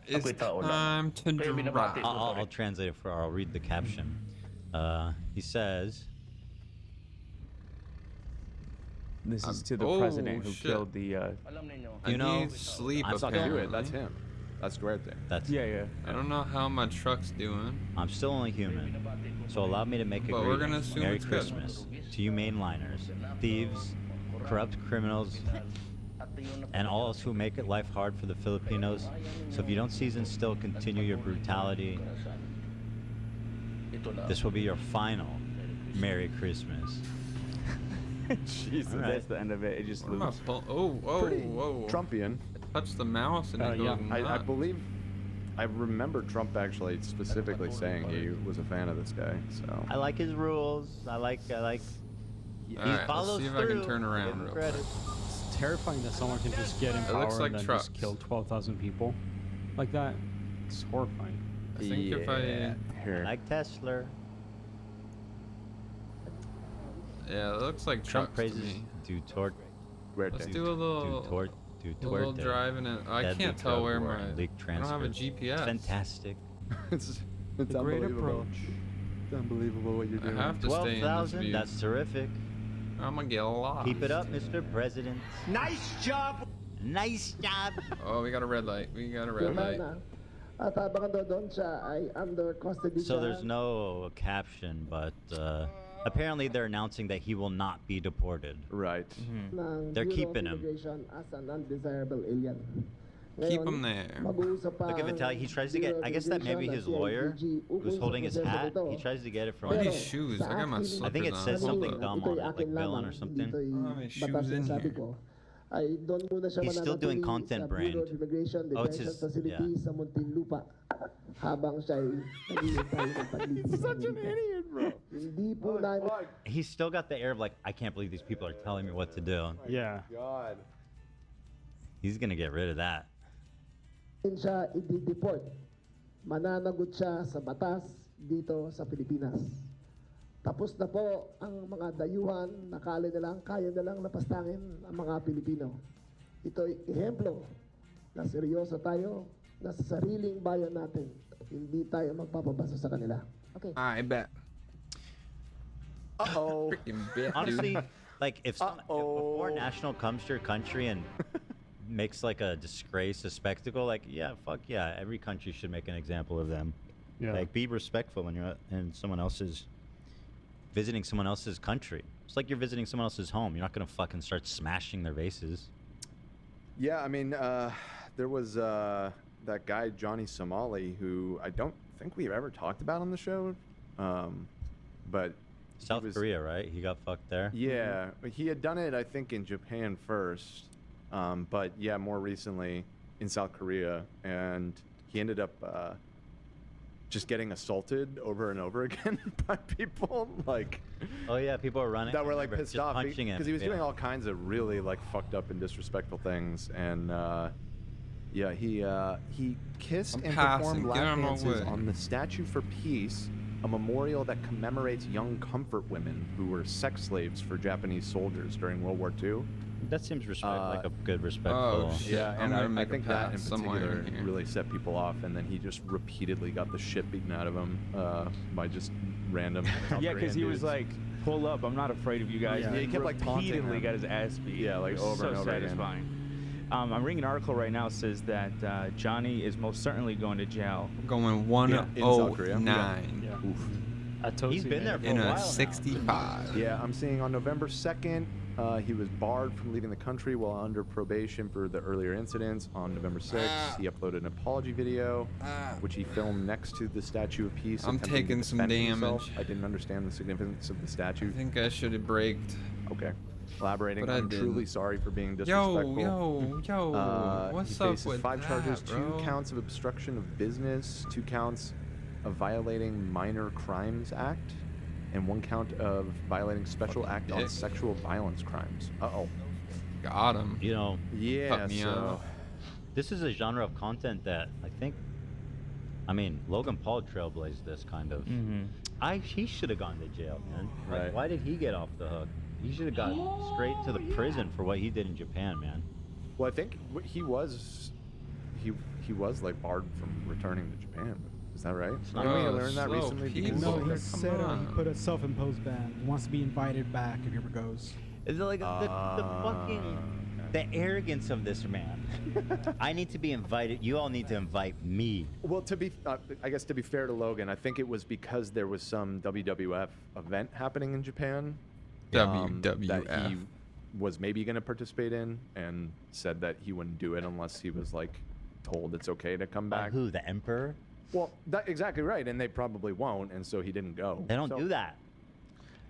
It's time to drop. I'll translate it for. I'll read the caption. He says, This is to the president who killed the. You know, sleep. That's not do it. That's him. That's Duarte. That's Yeah. I don't know how my truck's doing. I'm still only human, so allow me to make a But we're gonna greeting. assume Merry it's good. Christmas to you mainliners, thieves, corrupt criminals, and all else who make it life hard for the Filipinos. So if you don't season still continue your brutality, this will be your final Merry Christmas. Jesus, All right. that's the end of it. It just What am I loops. Pretty whoa. Trumpian. Touch the mouse and it goes I nuts. believe, I remember Trump actually specifically saying he was a fan of this guy. So I like his rules. I like. Alright, He let's follows see if through. I can turn Give around him real credit. It's terrifying that someone can just get in power looks like and then trucks. just kill 12,000 people like that. It's horrifying. I think if I... here. Like Tesla. Yeah, it looks like Trump trucks to praises me. Duterte. Let's do a little... Duterte. A little Duterte. driving it. I Deadly can't tell drug where war my... and leaked I don't have a transcripts. GPS. Fantastic. it's The great unbelievable. approach. It's unbelievable what you're I doing. have to stay in this 12,000. view. That's terrific. I'm gonna get lost. Keep it up, Mr. President. Nice job! Nice job. Oh, we got a red light. We got a red light. At habang doon siya ay under custody So siya. there's no caption, but apparently they're announcing that he will not be deported. Right. ng They're Bureau of keeping him. Immigration as an undesirable alien. Keep Ngayon, him there. mag-uusap pa Look at ang Vitaly. He tries to get. Bureau of I guess that maybe his Immigration at lawyer, CIDG ukol who's sa holding his proseso hat, nito. he tries to get it from. Look at Pero these shoes. sa I got my akin, slippers I think it on. says Hold something up. dumb ito'y on it, like akin villain lamang, or something. Ito'y Oh, may shoes batas in na sabi here. ko. Ay doon muna siya He's still doing mananatili content sa brand. Bureau of Immigration Oh, it's Detention his- Facility yeah. sa Muntinlupa habang siya ay naghihintay ng paglitis. He's such an idiot, bro. Hindi po namin He's still got the air of like, I can't believe these people are telling me what to do. Yeah. God. He's gonna get rid of that. siya i-deport. Mananagot siya sa batas dito sa Pilipinas. Tapos na po ang mga dayuhan, nakala nilang, kaya nilang napastangin ang mga Pilipino. Ito'y ehemplo na seryoso tayo na sa sariling bayan natin. Hindi tayo magpapabasa sa kanila. Okay. I bet. Uh-oh. Freaking bet, Honestly, dude. like if a foreign national comes to your country and makes like a disgrace, a spectacle, like yeah, fuck yeah, every country should make an example of them. Yeah. Like be respectful when you're in someone else's, visiting someone else's country. It's like you're visiting someone else's home. You're not gonna fucking start smashing their vases. Yeah, I mean, there was that guy Johnny Somali who I don't think we've ever talked about on the show, but he South was- Korea, right? He got fucked there. Yeah, he had done it I think in Japan first, but yeah, more recently in South Korea, and he ended up just getting assaulted over and over again by people like Oh yeah, people are running. that were I like remember pissed just off punching him. because he was Yeah. doing all kinds of really like fucked up and disrespectful things, and yeah, he kissed I'm and passing. performed Get out lap of my dances way. on the Statue for Peace, a memorial that commemorates young comfort women who were sex slaves for Japanese soldiers during World War II. That seems like a good respectful. Oh, shit. Yeah, I'm and gonna I make a think that in pass somewhere particular in here. really set people off, and then he just repeatedly got the shit beaten out of him by just random. South Yeah, because Korean he was dudes. like, "Pull up! I'm not afraid of you guys." Yeah, And he kept, like, taunting repeatedly him. got his ass beat. Yeah, like, It was over so and over again. satisfying. I'm reading an article right now. It says that Johnny is most certainly going to jail. Going Yeah, in South Korea. 109 Yeah. He's been there for in a a while now. 65. Yeah, I'm seeing on November 2nd, he was barred from leaving the country while under probation for the earlier incidents. On November 6th, he uploaded an apology video, which he filmed next to the Statue of Peace. I'm attempting to taking some defend himself. damage. I didn't understand the significance of the statue. I think I should have braked. Okay. Elaborating, But I I'm truly didn't. sorry for being Yo, disrespectful. yo, what's he up faces with 5 charges, that, 2 bro? counts of obstruction of business, 2 counts of violating Minor Crimes Act, and 1 count of violating Special Fucking Act on dick. Sexual Violence Crimes. Uh-oh. Got him. You know, Yeah, Cut me so... off. this is a genre of content that I think, I mean, Logan Paul trailblazed this kind of. He should have gone to jail, man. Like, Right. why did he get off the hook? He should have gone straight to the prison for what he did in Japan, man. Well, I think he was he was like barred from returning to Japan. Is that right? No, Didn't we learn that slow recently? people. Because No, Come he on. said he put a self-imposed ban. He wants to be invited back if he ever goes. Is it like the fucking the arrogance of this man? I need to be invited. You all need to invite me. Well, I guess to be fair to Logan, I think it was because there was some WWF event happening in Japan. That WWF. he was maybe going to participate in, and said that he wouldn't do it unless he was like told it's okay to come By back. who? The emperor? Well, that's exactly right, and they probably won't, and so he didn't go. They don't do that.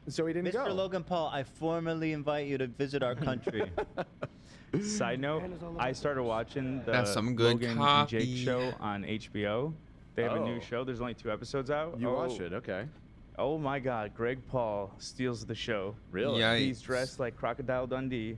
So he didn't Mr. go. Logan Paul, I formally invite you to visit our country. Side note, I started watching the That's some good Logan and copy. Jake show on HBO. They have a new Oh. show. There's only 2 episodes out. You watched it, okay? Oh my God, Greg Paul steals the show. Really? Yeah. He's Yikes. dressed like Crocodile Dundee,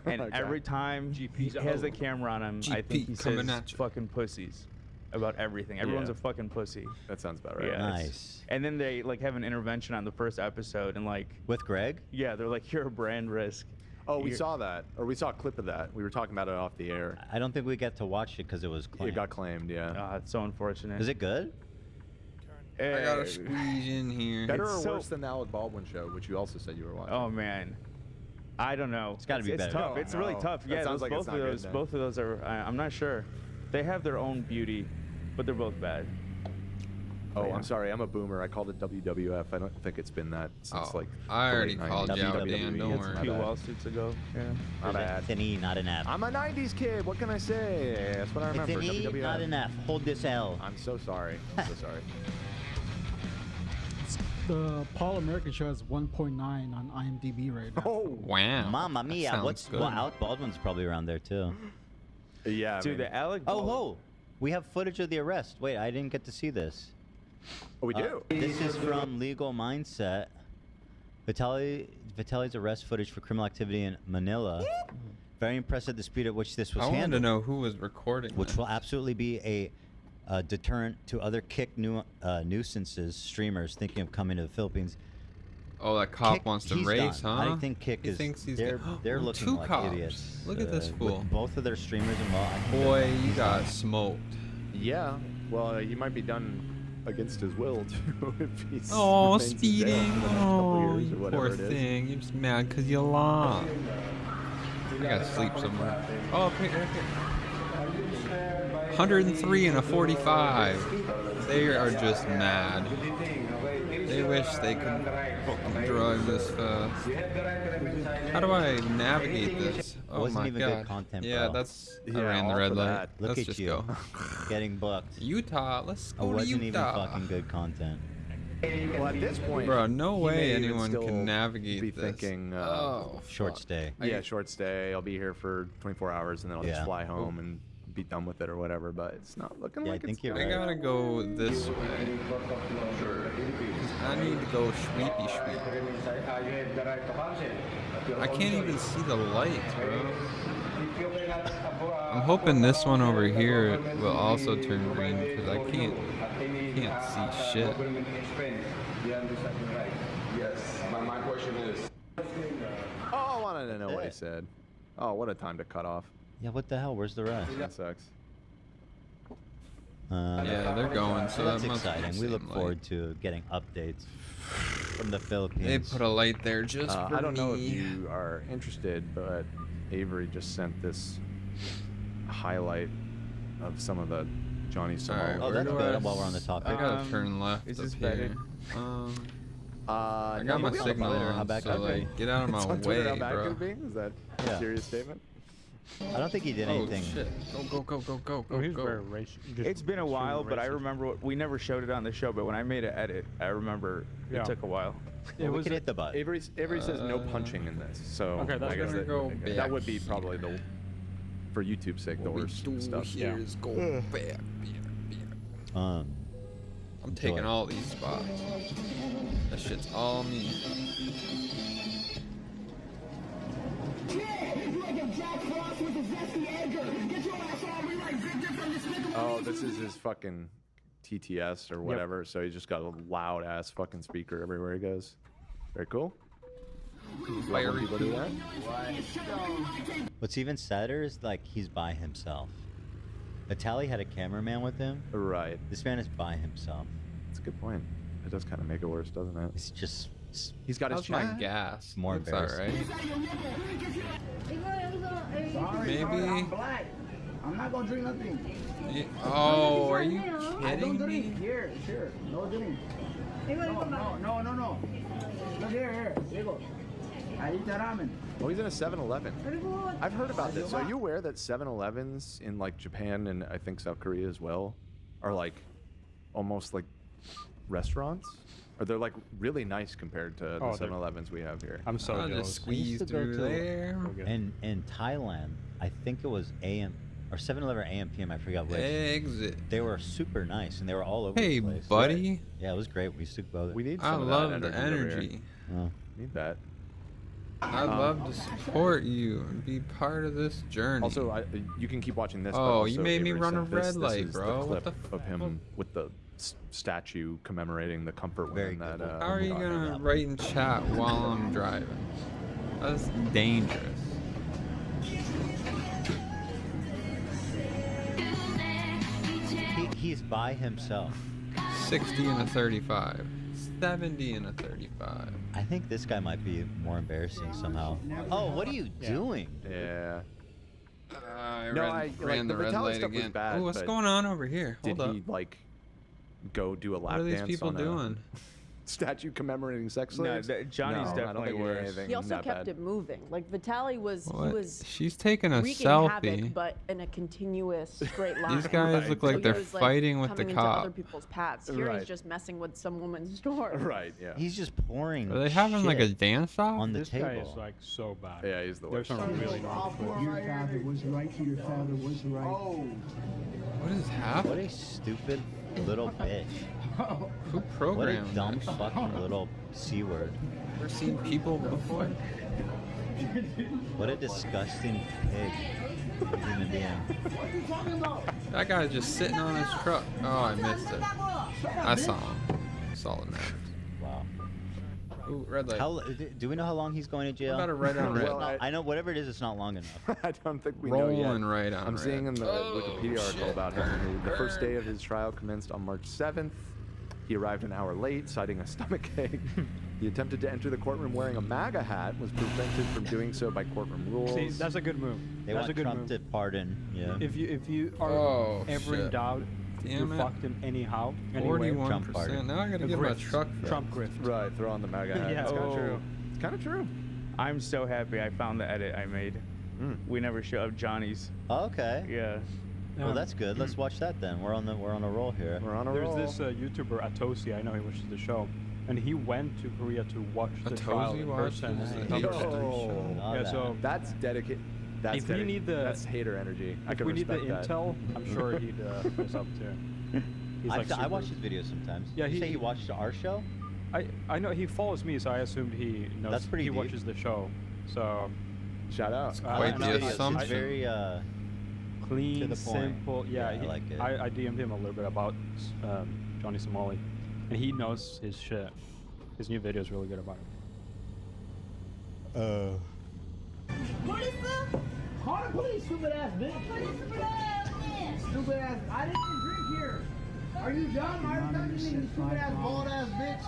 and Okay. every time he has the camera on him, I think he GP coming says at you. fucking pussies about everything. Everyone's Yeah. a fucking pussy. That sounds about right. Yeah. Nice. And then they like have an intervention on the first episode, and like, With Greg? yeah, they're like, you're a brand risk. Oh, we You're- saw that, or we saw a clip of that. We were talking about it off the air. I don't think we get to watch it because it was claimed. It got claimed, yeah. It's so unfortunate. Is it good? I gotta squeeze in here. Better it's or so- worse than the Alec Baldwin show, which you also said you were watching? Oh man, I don't know. It's gotta be It's better. tough. No, It's really no. tough. That Yeah, sounds like it's both of not good those. then. Both of those are. I'm not sure. They have their own beauty, but they're both bad. Oh, Yeah. I'm sorry. I'm a boomer. I called it WWF. I don't think it's been that since Oh, like. I the already late called 90s. you out, WWE. Dan. Don't It's worry. my Few bad. lawsuits ago. Yeah. My bad. It's an E, not an F. I'm a 90s kid. What can I say? That's what I It's remember. an E, WWF. not an F. Hold this L. I'm so sorry. I'm so sorry. The Paul American show has 1.9 on IMDb right now. Oh, Wow. Mamma That mia. sounds What's good. well, Alec Baldwin's probably around there too. yeah. I Dude, mean- the Alec. Oh, Baldwin- whoa. We have footage of the arrest. Wait, I didn't get to see this. Oh, we do. This is from Legal Mindset. Vitaly's arrest footage for criminal activity in Manila. Very impressive the speed at which this was I wanted to handled, know who was recording which this. will absolutely be a deterrent to other kick nuisances streamers thinking of coming to the Philippines. Oh, that cop Kick- wants to he's race, done. huh? I don't think Kick He is. thinks he's they're good. they're Ooh, looking 2 like cops. idiots. Look at this with fool. both of their streamers involved. I think Boy, they're- you got smoked. Yeah. Well, he might be done against his will too if he's. Oh, remains in jail speeding. for the next couple Oh, years or you whatever poor it is. thing. You're just mad because you lost. I gotta sleep somewhere. Oh, up here, up here. 103 and a 45. They are just mad. They wish they could fucking drive this fast. How do I navigate this? Oh Wasn't my even god. good content, yeah, bro. that's. I Yeah, ran the all red for light. that. Look Let's at just you, go. getting booked. Utah. Let's It go to wasn't even Utah. fucking good content. Well, at this point, Bro, no he way may even anyone still can navigate be this. thinking, oh, Short fuck. stay. yeah, short stay. I'll be here for 24 hours and then I'll Yeah. just fly home and be done with it or whatever. But it's not looking Yeah, I like think it's you're I right. gotta go this way. 'Cause I need to go sweepy sweep. I can't even see the lights, bro. I'm hoping this one over here will also turn green because I can't see shit. My question is, Oh, I wanted to know what he it. said. Oh, what a time to cut off. Yeah, what the hell? Where's the rest? That sucks. Yeah, they're going, so that's that must be exciting. the We look same forward light. to getting updates from the Philippines. They put a light there just for I don't know if me. you are interested, but Avery just sent this highlight of some of the Johnny Alright, Samoa. Oh, where that's do good, I while we're on the topic. I gotta Um, turn left is up this here. better? I No, got my you'll be on signal Twitter. on, How bad so could it be? like, get out of It's my on Twitter way, how bad bro. could it be? Is that Yeah. a serious statement? I don't think he did Oh anything. shit! Go go go go Oh, go go go! It's been a while, but I remember we never showed it on the show. But when I made an edit, I remember it took a while. Well, we could hit the button. Avery says no punching in this, so Okay, that's I guess gonna go that back would be probably the, for YouTube's sake, the What we worst do stuff. here is go back. Um, I'm taking Enjoy. all these spots. That shit's all me. Oh, this is his fucking TTS or whatever, so he's just got a loud ass fucking speaker everywhere he goes. Very cool. Love when people do that. what's even sadder is like he's by himself. Vitaly had a cameraman with him. Right. This man is by himself. That's a good point. It does kind of make it worse, doesn't it? It's just He's got his How's my chat. gas? More Looks alright. Sorry, Maybe. I'm black. I'm not gonna drink nothing. Oh, are you I don't kidding me? drink. Here, sure. No drink. No. Look here. Here you go. I eat the ramen. Oh, he's in a 7-Eleven. I've heard about this. Are you aware that 7-Elevens in like Japan and I think South Korea as well are like almost like restaurants? Or they're like really nice compared to the Oh, they're- 7-Elevens we have here. I'm so I'll jealous. just squeeze to go through to- there. in Thailand. I think it was AM or 7-Eleven or AM PM. I forgot which. Exit. They were super nice and they were all over Hey, the place. buddy. Yeah, it was great. We used to go there. We need I some of love that the over here. energy. Oh. Need that. I'd love to support you and be part of this journey. Also, you can keep watching this. but Oh, you also, made me Avery run a sent this. red light, This is bro. The What clip the of him with the statue commemorating the comfort Very women good. that. How are you we're talking gonna about. write in chat while I'm driving? That's dangerous. He's by himself. 60 and a 35. 70 and a 35. I think this guy might be more embarrassing somehow. Oh, what are you doing? Yeah. I No, ran, I- like, ran the the red Vitaly light stuff was again. bad, Oh, what's but going on over here? Did Hold up. he like go do a lap What are these dance people on a doing? statue commemorating sex No, slaves? Johnny's No, I don't definitely think he did worse. anything He also that kept bad. it moving. Like Vitaly was, he What? was She's taking a wreaking selfie. havoc, but in a continuous straight line. These guys Right. look So like he they're was, fighting with the coming into other cop. people's paths. Here Right. he's just messing with some woman's door. Right. Yeah. He's just pouring. Are they having like a shit dance off? on the This table? guy is like so bad. Yeah, he's the There's worst. some really wrong with it. Your father was right. Your father was right. Oh. What is What happening? a stupid little bitch. Who What a programmed dumb this? fucking little C word. Never seen people before. What a disgusting pig of a human being. That guy's just sitting on his truck. Oh, I missed it. I saw him. Solid man. Wow. Ooh, red light. Do we know how long he's going to jail? What about a red on red? Well, I know whatever it is, it's not long enough. I don't think we know Rolling yet. right on I'm red. seeing in the Wikipedia article shit. about him. The first day of his trial commenced on March 7th. He arrived an hour late, citing a stomachache. He attempted to enter the courtroom wearing a MAGA hat, was prevented from doing so by courtroom rules. See, that's a good move. They That's want a good Trump move. to pardon. Yeah. If you are Oh, ever in shit. doubt, you're Damn it. fucked in anyhow. Anyway. 41%. Now I gotta A get my grift. truck fixed. Trump grift. Right, throw on the MAGA hat. Yeah. It's kind of Oh. true. It's kind of true. I'm so happy I found the edit I made. We never show up Johnny's. Oh, okay. Yeah. Well, that's good. Let's watch that then. We're on a roll here. We're on a There's roll. this YouTuber Atosi. I know he watches the show, and he went to Korea to watch the trial Atosi in watches person. the and H3 cover it. show. All Yeah, that. so That's dedicated. That's If we need the- that's hater energy. I if can we need the respect that. intel, I'm sure he'd is up to. He's like I super- watch his videos sometimes. Yeah, you say he- he watched our show? I know he follows me, so I assumed he knows. That's pretty He deep. watches the show, so Shout out. It's I quite don't the know, It's assumption. very clean, to the point. simple. Yeah, Yeah, I like it. I DM'd him a little bit about Johnny Somali, and he knows his shit. His new video is really good about it. What is the? Call the police, stupid ass bitch. Stupid ass. I didn't even drink here. Are you dumb? Why are you talking to me, you stupid ass, bald ass bitch?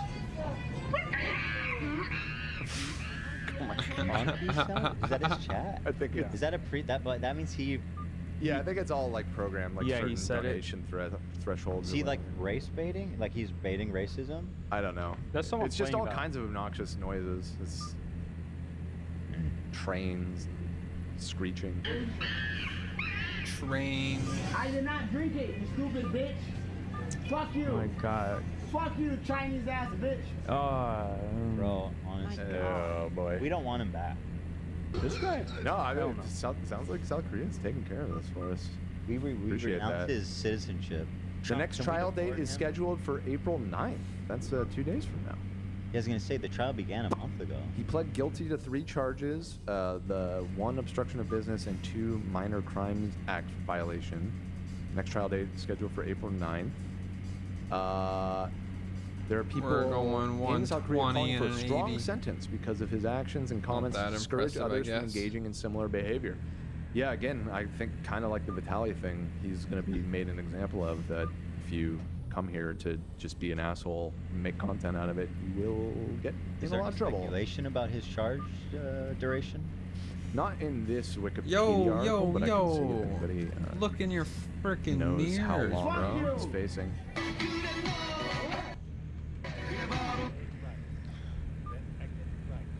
Is that his chat? I think it's Is that a that means he yeah. I think it's all like programmed, like Yeah, he certain said it. donation thresholds. is or he like whatever. race baiting? Like he's baiting racism? I don't know. That's someone It's just playing all that. kinds of obnoxious noises. It's trains, screeching. Train. I did not drink it, you stupid bitch. Fuck you. Oh my god. Fuck you, Chinese ass bitch. Bro, honestly. Oh boy. We don't want him back. This guy? No, I Hell mean, no. sounds like South Korea's taking care of this for us. We Appreciate renounced that. his citizenship. The next Can we trial date deport is him? scheduled for April 9th. That's 2 days from now. I was gonna say the trial began a month ago. He pled guilty to 3 charges, the 1 obstruction of business and 2 minor crimes act violation. Next trial date is scheduled for April 9th. There are people We're going in South Korea 120 calling for a and an strong 80. sentence because of his actions and comments that to discourage impressive, I others from guess. engaging in similar behavior. Yeah, again, I think kind of like the Vitaly thing, he's going to be made an example of that if you come here to just be an asshole and make content out of it, you will get Is in there a lot of trouble. speculation about his charge duration? Not in this Wikipedia Yo, article, but I can see if yo, anybody look in your freaking knows how mirrors, long bro. he's facing.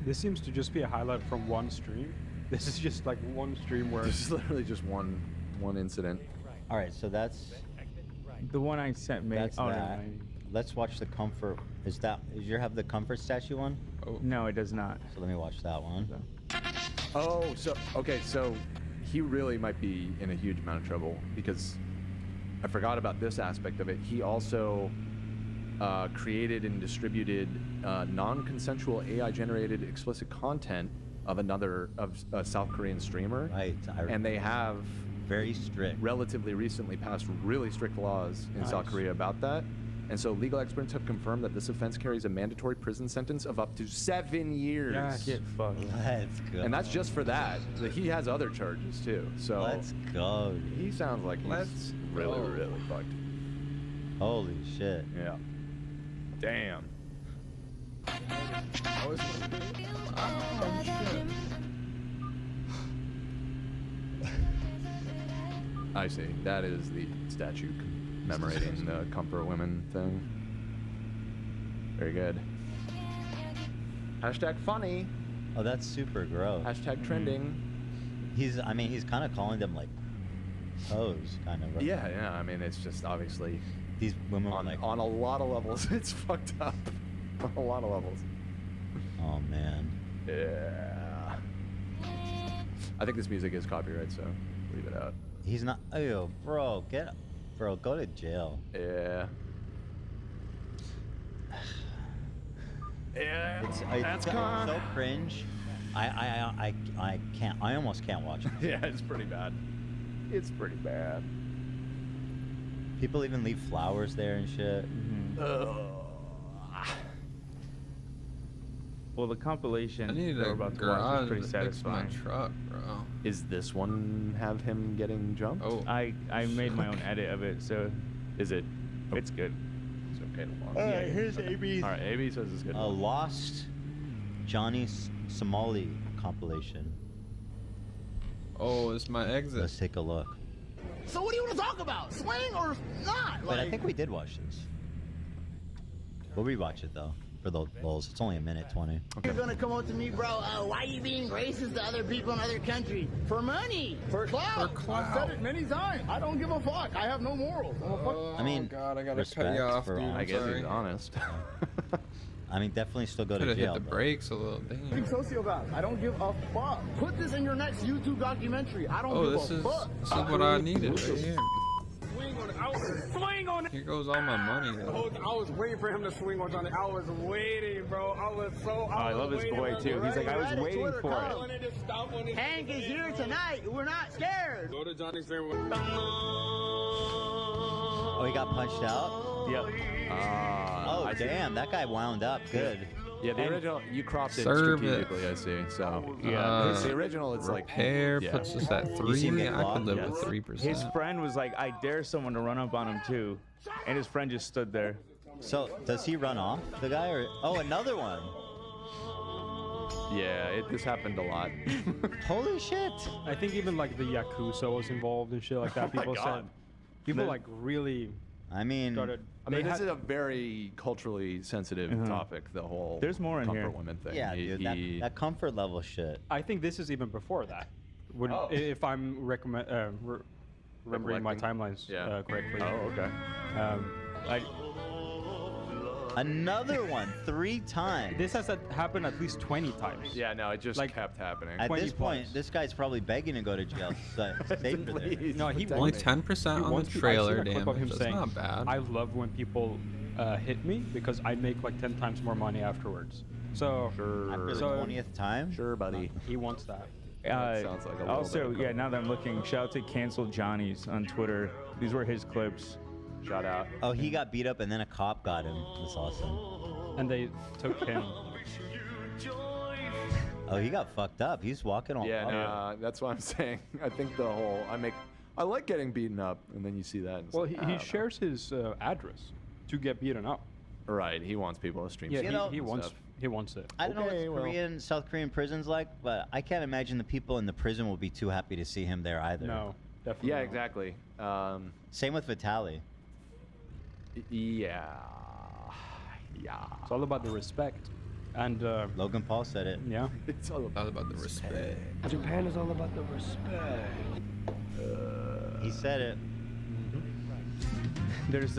This seems to just be a highlight from one stream. This is just like one stream where This is literally just one incident. All right, so that's The one I sent me. that's Oh, never that. mind. Let's watch the comfort. Is you have the comfort statue one? No, it does not. So let me watch that one. Oh, so okay, so he really might be in a huge amount of trouble because I forgot about this aspect of it. He also created and distributed non-consensual AI-generated explicit content of a South Korean streamer. Right. And they have very strict, relatively recently passed really strict laws in South Korea about that. And so legal experts have confirmed that this offense carries a mandatory prison sentence of up to 7 years. Yeah, get fucked. Let's go. And that's just for that. He has other charges too. So Let's go. he sounds like he's really fucked. Holy shit. Yeah. Damn. I see. That is the statue commemorating the Comfort Women thing. Very good. Hashtag funny. Oh, that's super gross. Hashtag trending. He's kind of calling them like hoes, kind of. Right? Yeah. I mean, it's just obviously These women were on like, a lot of levels. It's fucked up. On a lot of levels. oh man. Yeah. I think this music is copyright, so leave it out. He's not. Oh, bro, go to jail. Yeah. Yeah. It's so cringe. I can't. I almost can't watch it. Yeah, it's pretty bad. It's pretty bad. People even leave flowers there and shit. Well, the compilation I need that we're a about to watch garage is pretty to fix my satisfying. truck, bro. Is this one have him getting jumped? Oh, I made my own edit of it, so Is it? it's good. It's okay to watch. Alright, here's AB. All right, AB says it's good. A lost Johnny Somali compilation. oh, it's my exit. Let's take a look. So what do you want to talk about? Swing or not? But I think we did watch this. We'll rewatch it though. For the lulz. It's only a minute 20. You're gonna come up to me, bro. Why are you being racist to other people in other countries? For money. For clout. For clout. I've said it many times. I don't give a fuck. I have no morals. I'm a fuck. I mean, God, I gotta respect cut you off, for dude. all- I guess sorry. he's honest. I mean, definitely still go Could to have hit jail. the though. brakes a little. Big Damn. sociopath. I don't give a fuck. Put this in your next YouTube documentary. I don't Oh, give this a is fuck. what I needed right here. Swing on it. Here goes all my money. Though. I was waiting for him to swing on Johnny. I was waiting, bro. I was so. I love his boy too. He's like, I was waiting for it. wanted to stop when it. Hank is here tonight. We're not scared. Go to Johnny's stream. Oh, he got punched out? Yep. Oh, I see. damn. That guy wound up good. Yeah, the original, you cropped it Serve it. strategically, I see. So, Yeah. the original, it's like. Repair yeah. puts us at You seen 3. the I clock? could live Yes. with 3%. His friend was like, I dare someone to run up on him too, and his friend just stood there. So, does he run off, the guy? Or oh, another one. Yeah, this happened a lot. Holy shit. I think even like the Yakuza was involved and shit like that. Oh my People God. said, people The- like really I mean, started. I mean, they this had- is a very culturally sensitive topic, the whole There's more in comfort here. women thing. yeah, He- dude, he- that comfort level shit. I think this is even before that. Would, Oh. If I'm remembering my Recollecting? timelines Yeah. correctly. Oh, okay. Another one, 3 times. This has happened at least 20 times. Yeah, no, it just Like- kept happening. At 20 this point, plus. this guy's probably begging to go to jail. Safer there. Please, No, he protect Only me. 10% on the I've seen trailer a clip of him damage. That's saying, not bad. I love when people hit me because I make like 10 times more money afterwards. So After the So- 20th time? Sure, buddy. he wants that. That sounds like a little Also, bit of yeah, now that I'm looking, shout out to Cancel Johnny's on Twitter. These were his clips. Shout out. Oh, he got beat up and then a cop got him. That's awesome. And they took him. Oh, he got fucked up. He's walking all Yeah, up. no, that's what I'm saying. I think the whole I like getting beaten up, and then you see that. And it's Well, like, I he don't know. shares his address to get beaten up. Right, he wants people to stream. Yeah, stuff he and wants stuff. he wants it. I don't know Okay, what well. South Korean prison's like, but I can't imagine the people in the prison will be too happy to see him there either. No, definitely. Yeah, not. exactly. Same with Vitaly. Yeah. It's all about the respect, and Logan Paul said it. yeah. It's all All about the respect. Japan is all about the respect. He said it. There's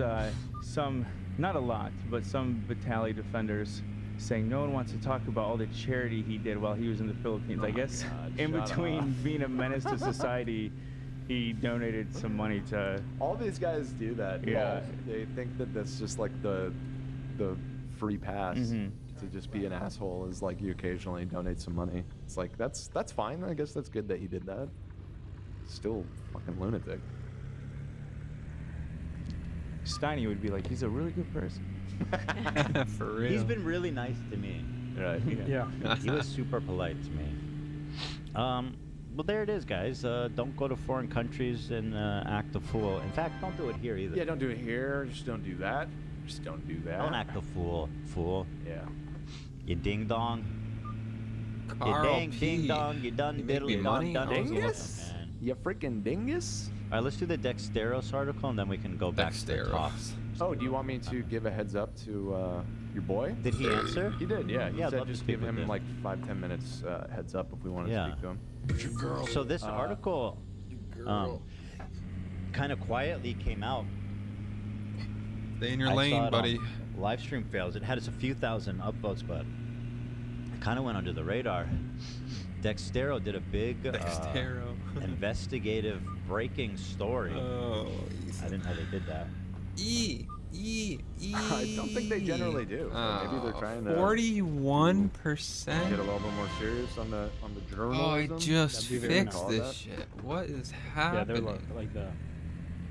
some, not a lot, but some Vitaly defenders saying no one wants to talk about all the charity he did while he was in the Philippines. I guess God, in shut between up. being a menace to society, he donated some money to. All these guys do that. Yeah. They think that that's just like the free pass Mhm. to just be an asshole is like you occasionally donate some money. It's like that's fine. I guess that's good that he did that. Still fucking lunatic. Steiny would be like, he's a really good person. For real. He's been really nice to me. Right. Yeah. He was super polite to me. Well, there it is, guys. Don't go to foreign countries and act a fool. In fact, don't do it here either. Yeah, don't do it here. Just don't do that. Just don't do that. Don't act a fool, Yeah. You ding dong. Carl You dang P. ding dong. You done You make me diddly money? done I was Dingus? man. You freaking dingus? All right, let's do the Dexteros article, and then we can go back to the top. Dexteros. Oh, do you want me to give a heads up to your boy? Did he answer? He did, yeah. He Yeah, I'd said love to just speak give with him him. like 5-10 minutes heads up if we want to Yeah. speak to him. So this article kind of quietly came out. Stay in your I saw lane, it on buddy. Live stream fails. It had a few thousand upvotes, but it kind of went under the radar. Dextero did a big Dextero. investigative breaking story. Oh, I didn't know they did that. E. I don't think they generally do. So maybe they're trying to 41%. get a little bit more serious on the Oh, I journalism. just That'd be very fixed nice. this shit. What is Yeah, happening? they're like the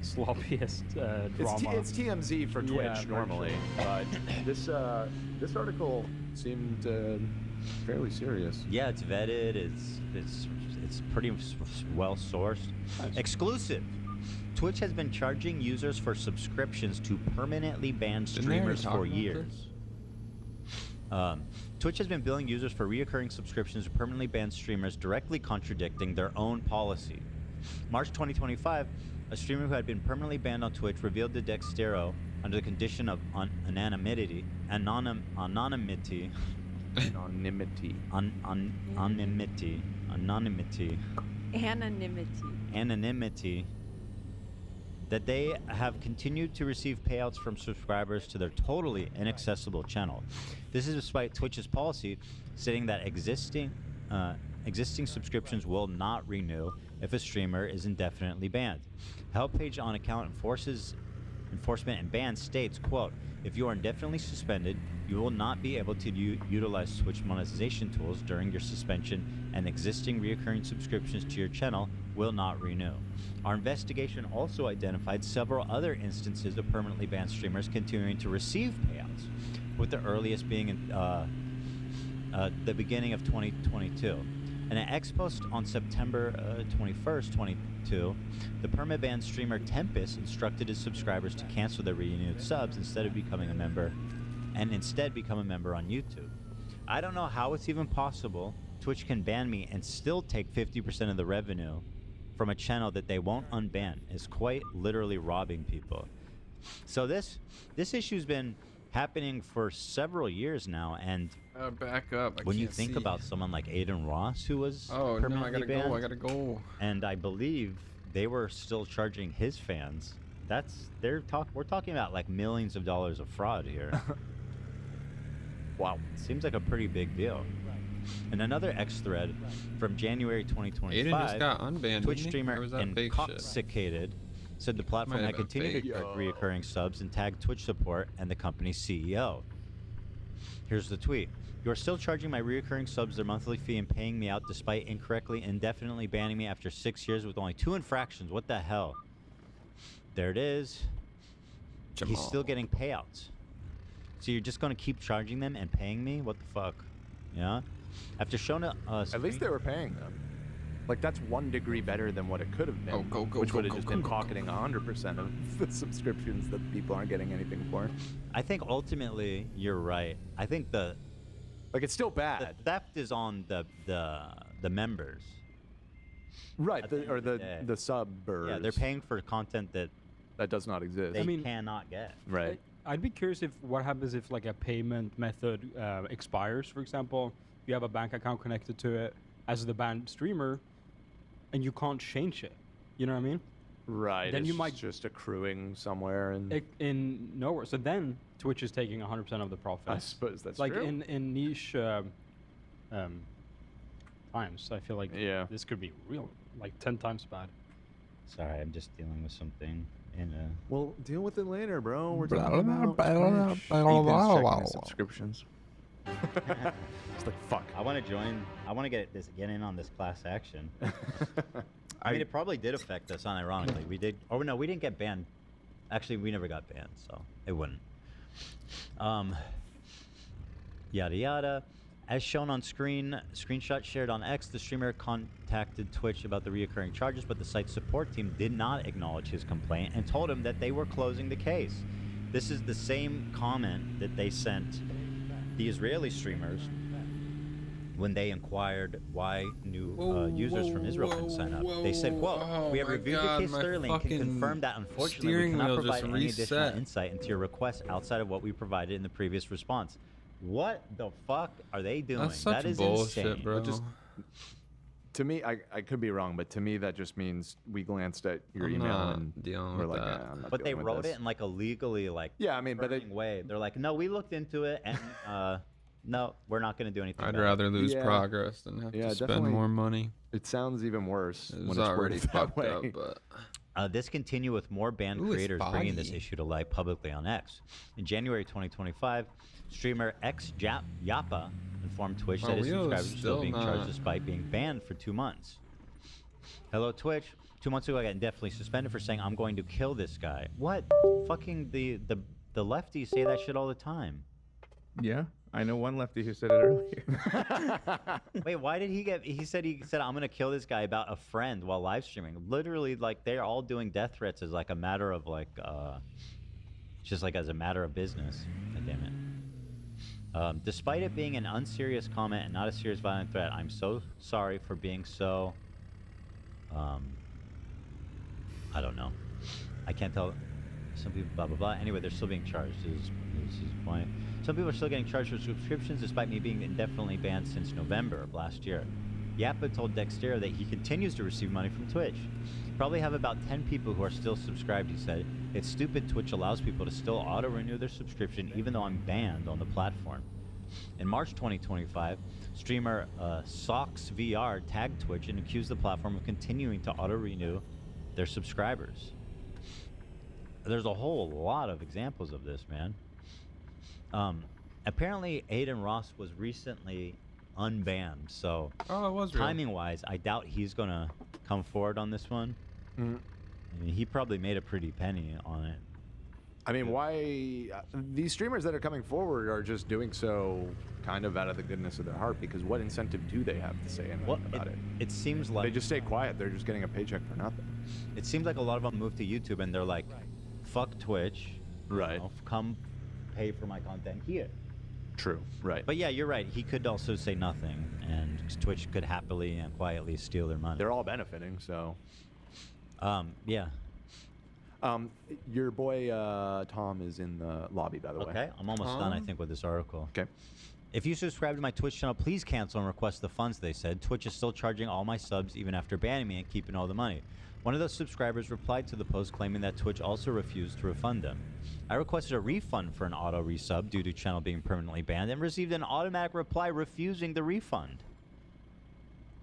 sloppiest It's, drama. it's TMZ for Twitch Yeah, for normally, but this article seemed fairly serious. Yeah, it's vetted. It's pretty well sourced. Nice. Exclusive. Twitch has been charging users for subscriptions to permanently banned Didn't they already streamers talk for about years. this? Twitch has been billing users for reoccurring subscriptions to permanently banned streamers, directly contradicting their own policy. March 2025, a streamer who had been permanently banned on Twitch revealed to Dextero, under the condition of anonymity, Anonymity. anonymity, that they have continued to receive payouts from subscribers to their totally inaccessible channel. This is despite Twitch's policy stating that existing subscriptions will not renew if a streamer is indefinitely banned. Help page on account enforcement and ban states, quote, if you are indefinitely suspended, you will not be able to utilize Twitch monetization tools during your suspension, and existing reoccurring subscriptions to your channel will not renew. Our investigation also identified several other instances of permanently banned streamers continuing to receive payouts, with the earliest being in the beginning of 2022. In an X post on September 21st, 2022, the perma-banned streamer Tempest instructed his subscribers to cancel their renewed subs instead of becoming a member, and instead become a member on YouTube. I don't know how it's even possible Twitch can ban me and still take 50% of the revenue from a channel that they won't unban. Is quite literally robbing people. So this issue's been happening for several years now, and Back up. I when you can't think see. about someone like Aiden Ross, who was Oh, no, I permanently gotta banned, go. I gotta go. and I believe they were still charging his fans. We're talking about like millions of dollars of fraud here. Wow, seems like a pretty big deal. In another X thread from January 2025, Aiden just got unbanned. Twitch didn't he? streamer Or was that fake shit? Intoxicated said the platform Might had have been continued to fake. charge reoccurring subs and tagged Twitch support and the company's CEO. Here's the tweet. You are still charging my reoccurring subs their monthly fee and paying me out despite incorrectly indefinitely banning me after 6 years with only 2 infractions. What the hell? There it is. He's still Jamal. getting payouts. So you're just going to keep charging them and paying me? What the fuck? Yeah? After showing a At least they were paying them. Like, that's 1 degree better than what it could have been. Which would have just been pocketing 100% of the subscriptions that people aren't getting anything for. I think ultimately you're right. I think like, it's still bad. The theft is on the members. Right, the subbers. Yeah, they're paying for content that does not exist. They cannot get. Right. I'd be curious if what happens if like a payment method expires. For example, you have a bank account connected to it as the banned streamer, and you can't change it. You know what I mean? Right. Then it's you might just accruing somewhere and in nowhere. So then Twitch is taking 100% of the profit. I suppose that's like true. in niche times. I feel like this could be real, like 10 times bad. Sorry, I'm just dealing with something. Well, deal with it later, bro. We're talking about Ethan's checking his subscriptions. It's like, fuck. I want to join. I want to get in on this class action. I mean, it probably did affect us, unironically. We did. Oh no, we didn't get banned. Actually, we never got banned, so it wouldn't. Yada yada. As shown on screen, screenshot shared on X, the streamer contacted Twitch about the reoccurring charges, but the site's support team did not acknowledge his complaint and told him that they were closing the case. This is the same comment that they sent the Israeli streamers when they inquired why new users from Israel couldn't sign up. They said, quote, "We have reviewed your case thoroughly and can confirm that unfortunately we cannot provide any additional insight into your request outside of what we provided in the previous response." What the fuck are they doing? That's such that is bullshit, insane. bro. To me, I could be wrong, but to me that just means we glanced at your I'm email not and dealing we're with like, that. "Nah, I'm not But they dealing with wrote this." it in like a legally Yeah, I mean, but way. They're like, no, we looked into it and no, we're not going to do anything. I'd about it." rather lose progress than have to spend definitely. more money. It sounds even worse It when was it's already worded that fucked way. up, but This continue with more banned Ooh, it's creators bringing this foggy. issue to light publicly on X. In January 2025, streamer Yapa informed Twitch that his Rio's subscribers are still being not- charged despite being banned for 2 months. Hello, Twitch. 2 months ago, I got indefinitely suspended for saying I'm going to kill this guy. What? Fucking the lefties say that shit all the time. Yeah, I know one lefty who said it earlier. Wait, why did he get? He said I'm gonna kill this guy about a friend while live streaming. Literally, like they're all doing death threats as like a matter of like, just like as a matter of business. God damn it. Despite it being an unserious comment and not a serious violent threat, I'm so sorry for being so. I don't know. I can't tell. Some people blah blah blah. Anyway, they're still being charged. This is the point. Some people are still getting charged for subscriptions despite me being indefinitely banned since November of last year. Yappa told Dextera that he continues to receive money from Twitch. Probably have about 10 people who are still subscribed, he said. It's stupid Twitch allows people to still auto-renew their subscription even though I'm banned on the platform. In March 2025, streamer SoxVR tagged Twitch and accused the platform of continuing to auto-renew their subscribers. There's a whole lot of examples of this, man. Apparently, Aiden Ross was recently unbanned, so Oh, it was real. timing-wise, I doubt he's gonna come forward on this one. Mhm. I mean, he probably made a pretty penny on it. I mean, why these streamers that are coming forward are just doing so kind of out of the goodness of their heart, because what incentive do they have to say anything about it? It seems like They just stay quiet. They're just getting a paycheck for nothing. it seems like a lot of them move to YouTube and they're like, "Fuck Twitch, Right. you know, come pay for my content here." True. Right. But yeah, you're right. He could also say nothing, and Twitch could happily and quietly steal their money. They're all benefiting, so. Yeah. Your boy Tom is in the lobby, by the way. Okay, I'm almost done, I think, with this article. Okay. If you subscribe to my Twitch channel, please cancel and request the funds, they said. Twitch is still charging all my subs even after banning me and keeping all the money. One of those subscribers replied to the post claiming that Twitch also refused to refund them. I requested a refund for an auto resub due to channel being permanently banned and received an automatic reply refusing the refund.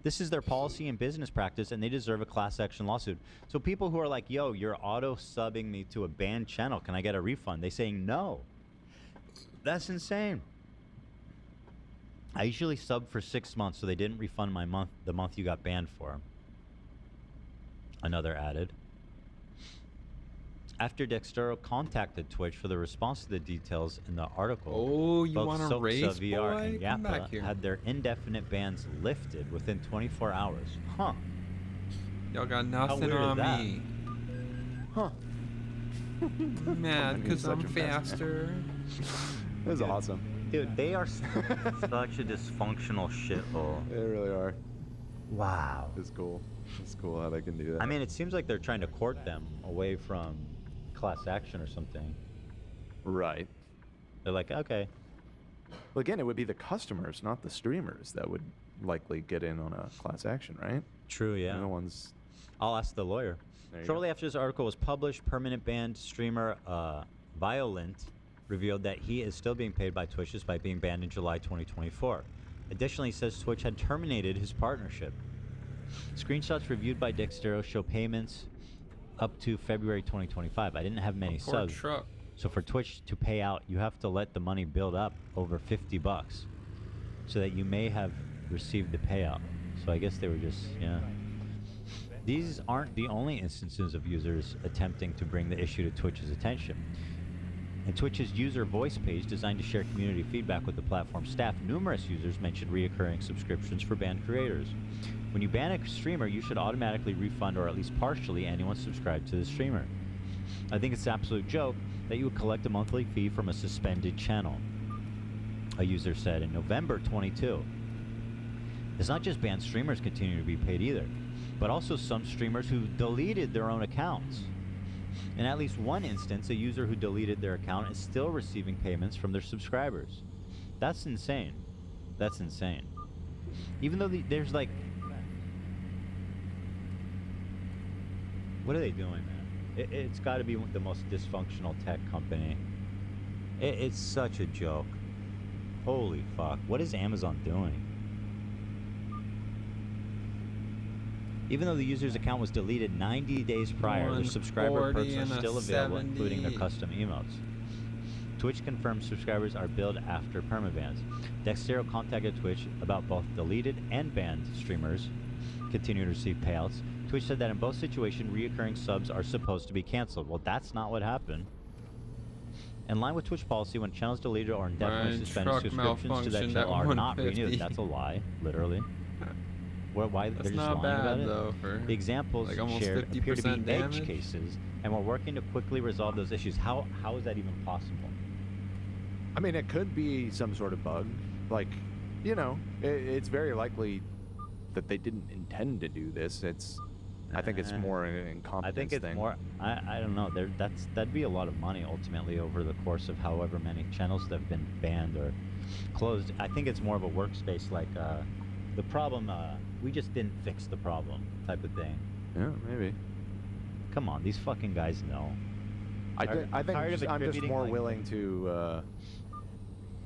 This is their policy and business practice, and they deserve a class action lawsuit. So people who are like, yo, you're auto-subbing me to a banned channel, can I get a refund? They saying no. That's insane. I usually sub for 6 months, so they didn't refund my the month you got banned for. Another added. After Dextero contacted Twitch for the response to the details in the article, Oh, you both want a Soxa race, VR boy? and Come back Yappa here. had their indefinite bans lifted within 24 hours. Huh. Y'all got nothing weird is on that? me. Huh. Mad He's because such I'm a mess, man. faster. That was awesome. Dude, they are such a dysfunctional shithole. They really are. Wow. It's cool. It's cool how they can do that. I mean, it seems like they're trying to court them away from class action or something. Right. They're like, okay. Well, again, it would be the customers, not the streamers, that would likely get in on a class action, right? True, yeah. They're the ones. I'll ask the lawyer. There you Shortly after this article was published, permanent banned streamer Violent revealed that he is still being paid by Twitch despite being banned in July 2024. Additionally, he says Twitch had terminated his partnership. Screenshots reviewed by Dextero show payments up to February 2025. I didn't have many Poor subs. truck. So for Twitch to pay out, you have to let the money build up over $50 so that you may have received the payout. So I guess they were just, yeah. These aren't the only instances of users attempting to bring the issue to Twitch's attention. In Twitch's user voice page designed to share community feedback with the platform staff, numerous users mentioned reoccurring subscriptions for banned creators. When you ban a streamer, you should automatically refund or at least partially anyone subscribed to the streamer. I think it's an absolute joke that you would collect a monthly fee from a suspended channel, a user said in November 22. It's not just banned streamers continue to be paid either, but also some streamers who deleted their own accounts. In at least one instance, a user who deleted their account is still receiving payments from their subscribers. That's insane. That's insane. Even though there's like... What are they doing, man? It's got to be the most dysfunctional tech company. It's such a joke. Holy fuck. What is Amazon doing? Even though the user's account was deleted 90 days prior, the subscriber perks are still available, including their custom emotes. Twitch confirms subscribers are billed after permabans. Dextero contacted Twitch about both deleted and banned streamers continue to receive payouts. Twitch said that in both situations, reoccurring subs are supposed to be canceled. Well, that's not what happened. In line with Twitch policy, when channels deleted or indefinitely suspended, subscriptions to that channel are not renewed. That's a lie, literally. Why That's they're just not lying bad about it? though. For The examples like almost shared appear to be 50% damage. edge cases, and we're working to quickly resolve those issues. How is that even possible? I mean, it could be some sort of bug. Like, you know, it's very likely that they didn't intend to do this. I think it's more an incompetence I think it's thing. more. I don't know. That'd be a lot of money ultimately over the course of however many channels that have been banned or closed. I think it's more of a workspace like the problem. We just didn't fix the problem type of thing. Yeah, maybe. Come on, these fucking guys know. I think I'm just attributing, more like- willing to.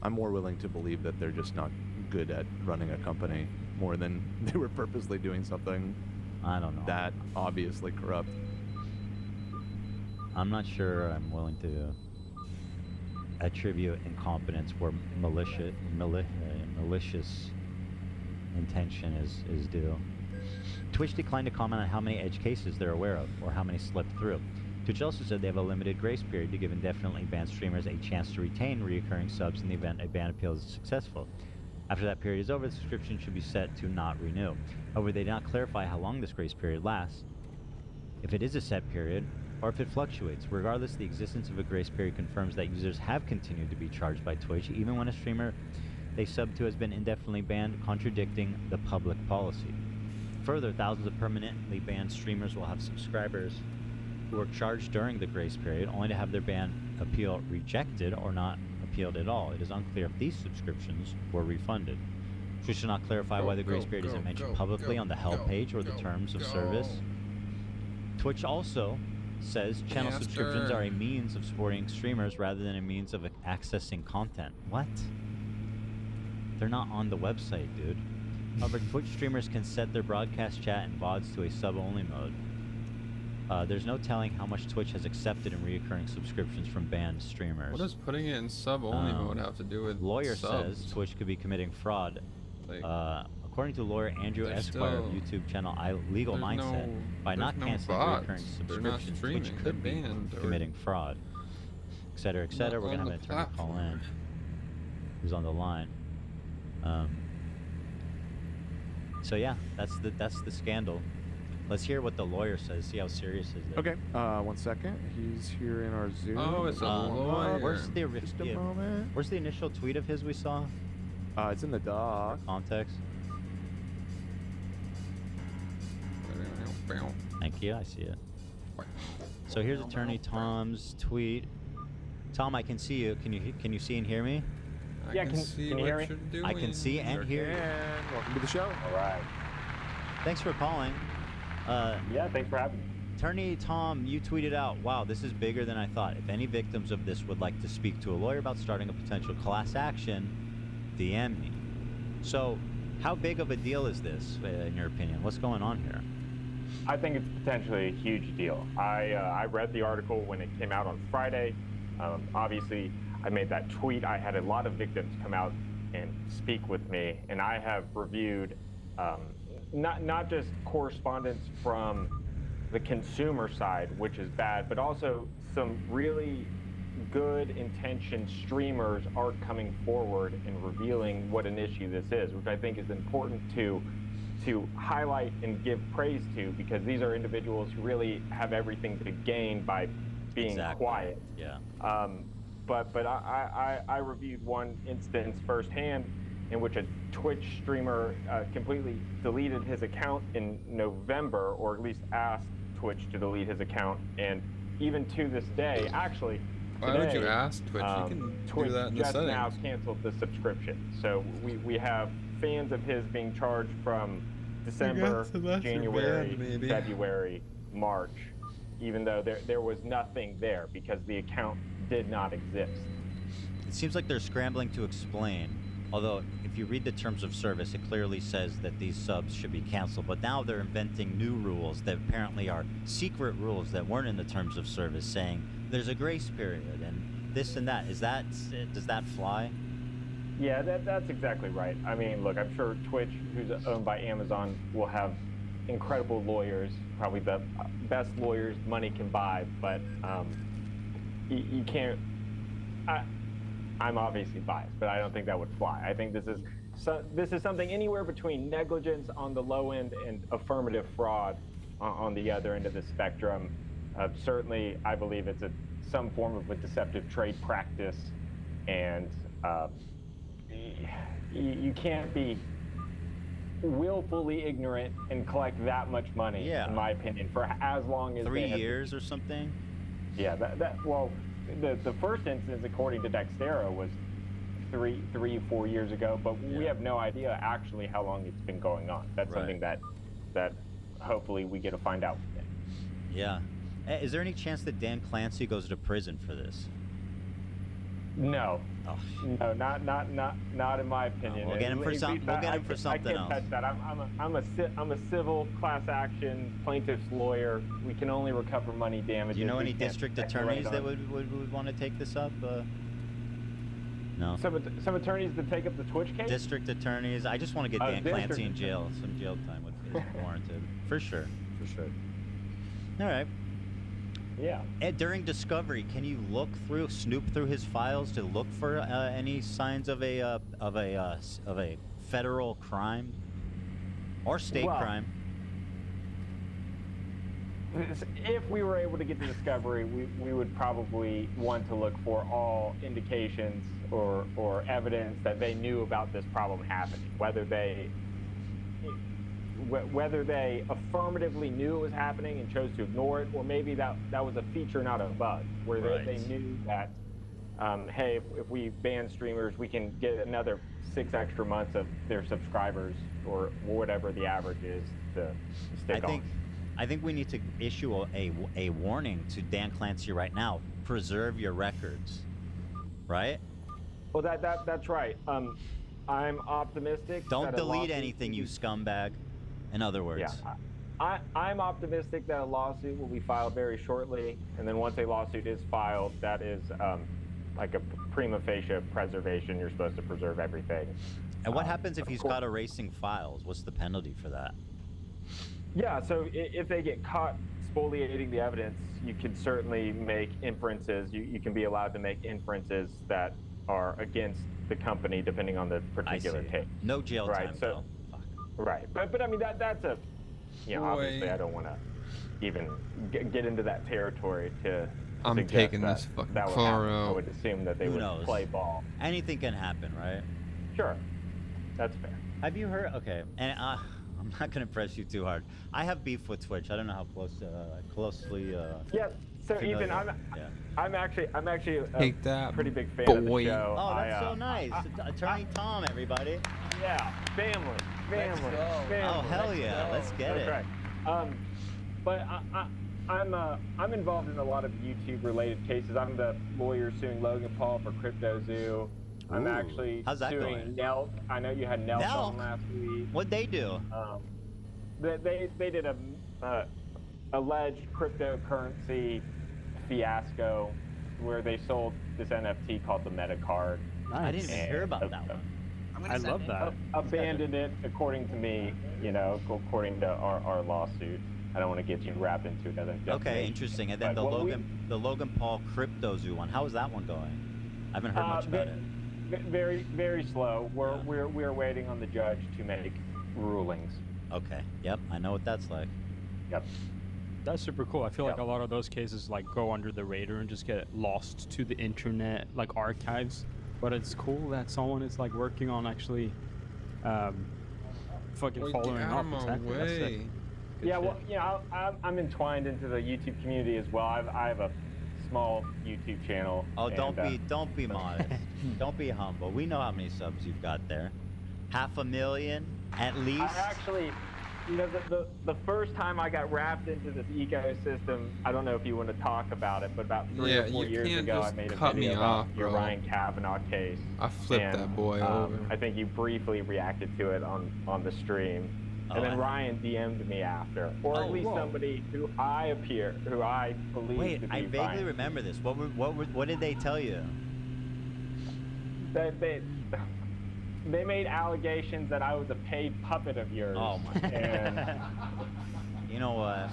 I'm more willing to believe that they're just not good at running a company more than they were purposely doing something. I don't know. That obviously corrupt. I'm not sure I'm willing to attribute incompetence where malicious intention is due. Twitch declined to comment on how many edge cases they're aware of or how many slipped through. Twitch also said they have a limited grace period to give indefinitely banned streamers a chance to retain reoccurring subs in the event a ban appeal is successful. After that period is over, the subscription should be set to not renew. However, they did not clarify how long this grace period lasts, if it is a set period, or if it fluctuates. Regardless, the existence of a grace period confirms that users have continued to be charged by Twitch, even when a streamer they sub to has been indefinitely banned, contradicting the public policy. Further, thousands of permanently banned streamers will have subscribers who were charged during the grace period, only to have their ban appeal rejected or not appealed at all. It is unclear if these subscriptions were refunded. Twitch should not clarify why the grace period isn't mentioned publicly on the help page or the terms of service. Twitch also says channel subscriptions are a means of supporting streamers rather than a means of accessing content. What? They're not on the website, dude. However, Twitch streamers can set their broadcast chat and VODs to a sub-only mode. There's no telling how much Twitch has accepted in reoccurring subscriptions from banned streamers. What does putting it in sub-only mode have to do with Lawyer subs? says Twitch could be committing fraud, Like, according to lawyer Andrew There's Esquire of still- YouTube channel Legal there's Mindset, no- by not there's no canceling bots. recurring They're not subscriptions, Twitch streaming, they're could be banned or- committing fraud, et cetera, et cetera. Not We're gonna on have an the attorney call in. platform. Who's on the line? So yeah, that's the scandal. Let's hear what the lawyer says. See how serious is it. Okay. 1 second. He's here in our Zoom. Oh, it's a lawyer. Where's the Just a moment. Where's the initial tweet of his we saw? It's in the doc. Context. Thank you. I see it. So here's attorney Tom's tweet. Tom, I can see you. Can you see and hear me? I Yeah, can see can you what hear me? you're doing. I can see and hear you. And welcome to the show. All right. Thanks for calling. Yeah, thanks for having me. Attorney Tom, you tweeted out, wow, this is bigger than I thought. If any victims of this would like to speak to a lawyer about starting a potential class action, DM me. So, how big of a deal is this, in your opinion? What's going on here? I think it's potentially a huge deal. I read the article when it came out on Friday. Obviously, I made that tweet. I had a lot of victims come out and speak with me, and I have reviewed not just correspondence from the consumer side, which is bad, but also some really good intentioned streamers are coming forward and revealing what an issue this is, which I think is important to highlight and give praise to, because these are individuals who really have everything to gain by being quiet. Yeah. But I reviewed one instance firsthand in which a Twitch streamer completely deleted his account in November, or at least asked Twitch to delete his account. And even to this day, actually, Why would you ask Twitch? You can Twitch do that in the just now settings. canceled the subscription. So we have fans of his being charged from December, January, maybe. February, March, even though there was nothing there because the account did not exist. It seems like they're scrambling to explain, although if you read the terms of service, it clearly says that these subs should be canceled, but now they're inventing new rules that apparently are secret rules that weren't in the terms of service, saying there's a grace period and this and that. Does that fly? Yeah, that's exactly right. I mean, look, I'm sure Twitch, who's owned by Amazon, will have incredible lawyers, probably the best lawyers money can buy, but you can't. I'm obviously biased, but I don't think that would fly. I think this is something anywhere between negligence on the low end and affirmative fraud on the other end of the spectrum. Certainly, I believe it's some form of a deceptive trade practice, and you can't be willfully ignorant and collect that much money, in my opinion, for as long as 3 years or something. Yeah, the first instance, according to Dexterra, was 4 years ago, but we have no idea actually how long it's been going on. That's something that hopefully we get to find out. Yeah. Is there any chance that Dan Clancy goes to prison for this? No. Oh. No, not in my opinion. We'll get him for something. We'll get him for something I can't else. touch that. I'm a civil class action plaintiff's lawyer. We can only recover money damages. Do you know We any can't district speculate attorneys that on- would want to take this up? No. Some attorneys that take up the Twitch case? District attorneys. I just want to get Dan district Clancy in jail. Some jail time is warranted. For sure. For sure. All right. Yeah. During discovery, can you snoop through his files to look for any signs of a federal crime or state crime? If we were able to get to discovery, we would probably want to look for all indications or evidence that they knew about this problem happening, whether they affirmatively knew it was happening and chose to ignore it, or maybe that was a feature, not a bug, where they knew that, hey, if we ban streamers, we can get another 6 extra months of their subscribers, or whatever the average is, to stick on. I think we need to issue a warning to Dan Clancy right now. Preserve your records, right? Well, that's right. I'm optimistic. Don't that a delete lawsuit- anything, you scumbag. In other words. Yeah, I'm optimistic that a lawsuit will be filed very shortly, and then once a lawsuit is filed, that is like a prima facie preservation. You're supposed to preserve everything. And what happens if of he's course- caught erasing files? What's the penalty for that? Yeah, so if they get caught spoliating the evidence, you can certainly make inferences. You can be allowed to make inferences that are against the company, depending on the particular see. case. No jail right, time, so, though. Fuck. Right, but I mean that's a, obviously Boy. I don't want to even get into that territory to. I'm suggest taking that this fucking that would car happen. I out. would assume that they Who would knows? play ball. Anything can happen, right? Sure, that's fair. Have you heard? Okay, and I'm not gonna press you too hard. I have beef with Twitch. I don't know how closely. Yeah. So familiar. Ethan, Yeah. I'm actually a Take that, pretty big fan of the boy. show. Oh, that's I, so nice. Attorney Tom, everybody. Yeah, family. Let's go. Family. Oh, hell yeah. Let's get it. That's right. But I'm involved in a lot of YouTube-related cases. I'm the lawyer suing Logan Paul for CryptoZoo. I'm Ooh. actually How's that suing going? Nelk. I know you had Nelk on last week. What'd they do? They did a alleged cryptocurrency fiasco where they sold this NFT called the Meta Card. I didn't even hear about that one. I love that. Abandoned it, according to me, according to our lawsuit. I don't want to get you wrapped into another. Okay, interesting. And then But the Logan Paul CryptoZoo one. How is that one going? I haven't heard much about it. Very, very slow. We're waiting on the judge to make rulings. Okay. Yep. I know what that's like. Yep. That's super cool. I feel like a lot of those cases like go under the radar and just get lost to the internet like archives. But it's cool that someone is like working on actually fucking following up. Exactly. That's sick. Good Yeah, shit. well, I'm entwined into the YouTube community as well. I have a small YouTube channel. Oh, and, don't be modest. Don't be humble. We know how many subs you've got there. 500,000 at least. I actually, the first time I got wrapped into this ecosystem, I don't know if you want to talk about it, but about 3 or 4 years ago, I made a video about your Ryan Kavanaugh case. I flipped that boy over. I think you briefly reacted to it on the stream. And then Ryan DM'd me after, or at least somebody who I believe Wait, to be I vaguely Ryan. remember this. What did they tell you? They made allegations that I was a paid puppet of yours. Oh my and You know what?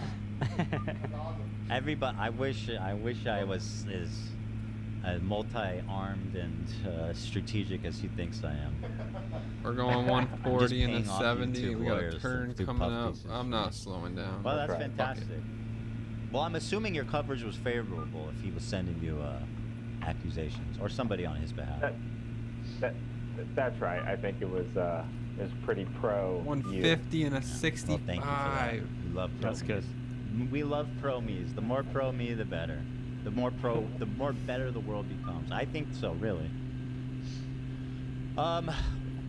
Everybody, I wish I was as multi-armed and strategic as he thinks I am. We're going 140 and paying a off 70. YouTube We got a lawyers to turn do coming puff up. pieces. I'm not slowing down. Well, that's Fuck it. fantastic. Well, I'm assuming your coverage was favorable if he was sending you accusations or somebody on his behalf. That's right. I think it was pretty pro. 150 and a 65. Well, thank you for that. We love pro That's good. We love pro me's. The more pro me, the better. The more better the world becomes. I think so, really.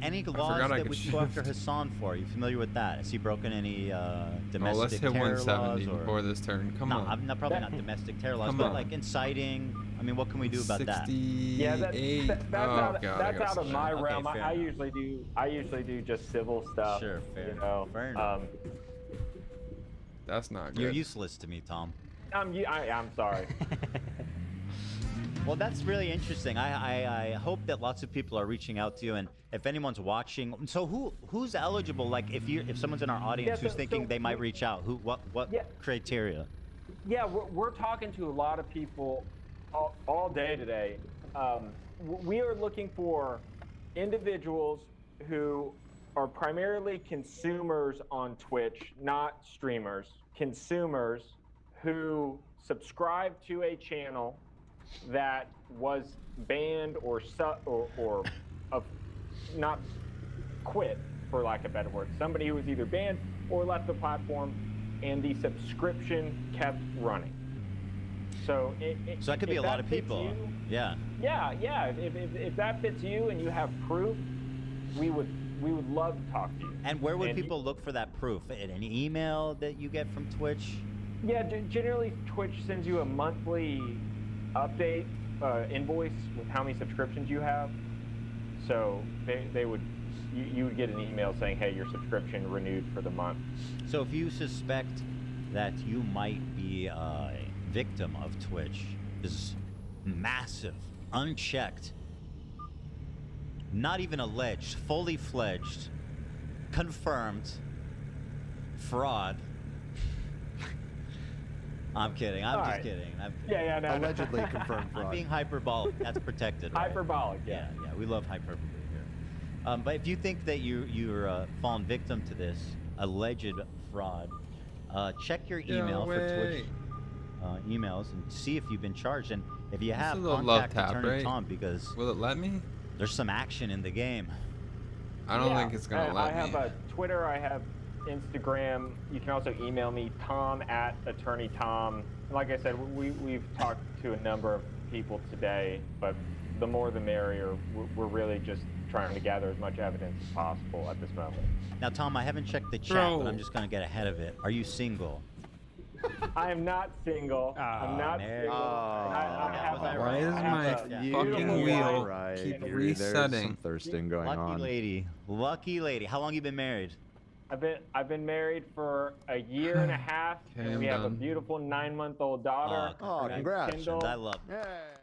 Any laws that we should go after Hassan for? Are you familiar with that? Has he broken any domestic let's hit terror 170 laws? before this turn. Come on. I'm probably not domestic terror laws, Come but on. like inciting. I mean, what can we do about that? 68. That's out of my Okay, realm. fair I enough. usually do just civil stuff. Sure, fair. Fair Um, enough. That's not good. You're useless to me, Tom. I'm sorry. Well, that's really interesting. I hope that lots of people are reaching out to you, and if anyone's watching, so who's eligible? Like, if someone's in our audience Yeah, who's thinking they might reach out, what criteria? Yeah, we're talking to a lot of people all day today. We are looking for individuals who are primarily consumers on Twitch, not streamers. Consumers who subscribe to a channel that was banned or not quit, for lack of a better word. Somebody who was either banned or left the platform, and the subscription kept running. So So that could be a lot of fits people. you- Yeah. Yeah. If that fits you and you have proof, we would love to talk to you. And where would people look for that proof? In an email that you get from Twitch? Yeah, generally Twitch sends you a monthly update invoice with how many subscriptions you have. So you would get an email saying, hey, your subscription renewed for the month. So if you suspect that you might be a victim of Twitch, this massive, unchecked not even alleged, fully fledged, confirmed fraud. I'm kidding. I'm All just right. kidding. Yeah, no. Allegedly confirmed I'm fraud. being hyperbolic. That's protected. Right? Hyperbolic, yeah. Yeah, we love hyperbole here. But if you think that you're fallen victim to this alleged fraud, check your email for Twitch emails and see if you've been charged. And if you have, This is a love contact tap, Attorney right? Tom because Will it let me? there's some action in the game. I don't think it's gonna let I have me. a Twitter. I have Instagram. You can also email me, Tom@AttorneyTom. Like I said, we've talked to a number of people today, but the more the merrier. We're really just trying to gather as much evidence as possible at this moment. Now, Tom, I haven't checked the chat, Bro. but I'm just going to get ahead of it. Are you single? I am not single. I'm not Mary. single. I have a, Why is I have my a fucking beautiful wheel wife. keep And There's some resetting? thirsting going Lucky on. lady. Lucky lady. How long you been married? I've been married for a year and a half, Okay, and I'm we have a done. beautiful 9-month-old daughter. Oh, Her name's congrats. Kendall. I love it. Yeah.